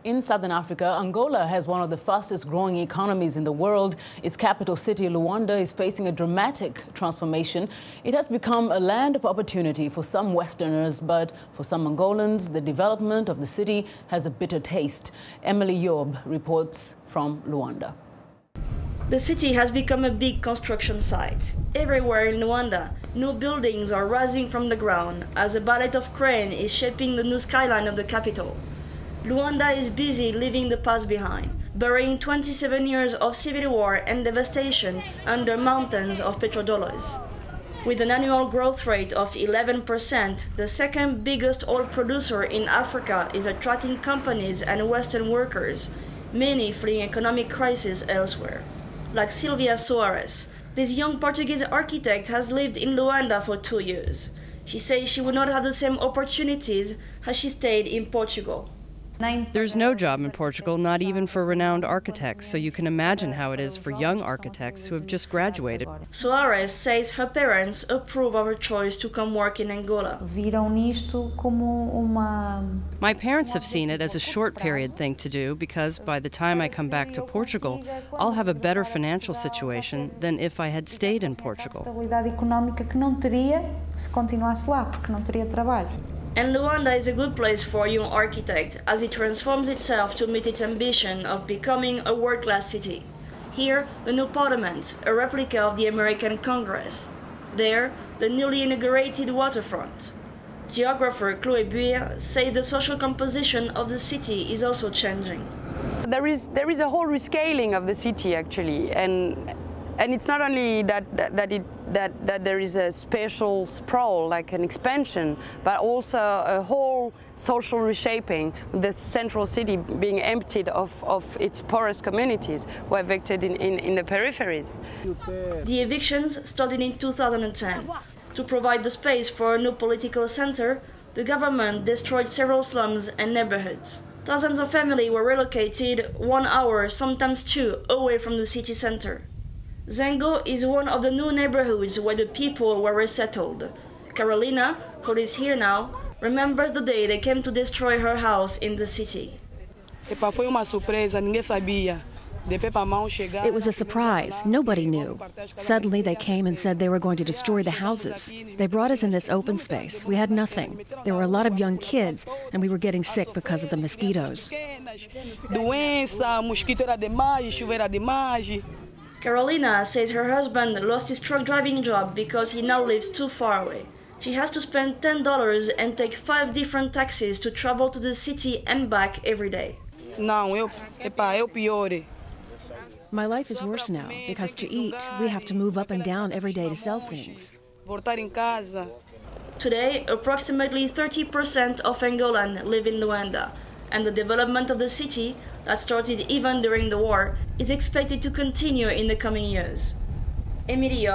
In southern Africa, Angola has one of the fastest growing economies in the world. Its capital city, Luanda, is facing a dramatic transformation. It has become a land of opportunity for some Westerners, but for some Angolans, the development of the city has a bitter taste. Emilie reports from Luanda. The city has become a big construction site. Everywhere in Luanda, new buildings are rising from the ground as a ballet of crane is shaping the new skyline of the capital. Luanda is busy leaving the past behind, burying 27 years of civil war and devastation under mountains of petrodollars. With an annual growth rate of 11%, the second biggest oil producer in Africa is attracting companies and Western workers, many fleeing economic crisis elsewhere. Like Silvia Soares, this young Portuguese architect has lived in Luanda for 2 years. She says she would not have the same opportunities had she stayed in Portugal. There's no job in Portugal, not even for renowned architects, so you can imagine how it is for young architects who have just graduated. Soares says her parents approve of her choice to come work in Angola. My parents have seen it as a short period thing to do because by the time I come back to Portugal, I'll have a better financial situation than if I had stayed in Portugal. And Luanda is a good place for a young architect as it transforms itself to meet its ambition of becoming a world-class city. Here, the new parliament, a replica of the American Congress. There, the newly inaugurated waterfront. Geographer Chloé Buir says the social composition of the city is also changing. There is a whole rescaling of the city actually, and it's not only that there is a spatial sprawl, like an expansion, but also a whole social reshaping, the central city being emptied of its poorest communities who are evicted in the peripheries. The evictions started in 2010. To provide the space for a new political center, the government destroyed several slums and neighborhoods. Thousands of families were relocated 1 hour, sometimes 2, away from the city center. Zango is one of the new neighborhoods where the people were resettled. Carolina, who lives here now, remembers the day they came to destroy her house in the city. It was a surprise. Nobody knew. Suddenly they came and said they were going to destroy the houses. They brought us in this open space. We had nothing. There were a lot of young kids, and we were getting sick because of the mosquitoes. Carolina says her husband lost his truck driving job because he now lives too far away. She has to spend $10 and take 5 different taxis to travel to the city and back every day. My life is worse now because to eat, we have to move up and down every day to sell things. Today, approximately 30% of Angolans live in Luanda, and the development of the city, that started even during the war, is expected to continue in the coming years. Emilie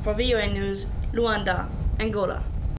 for VOA News, Luanda, Angola.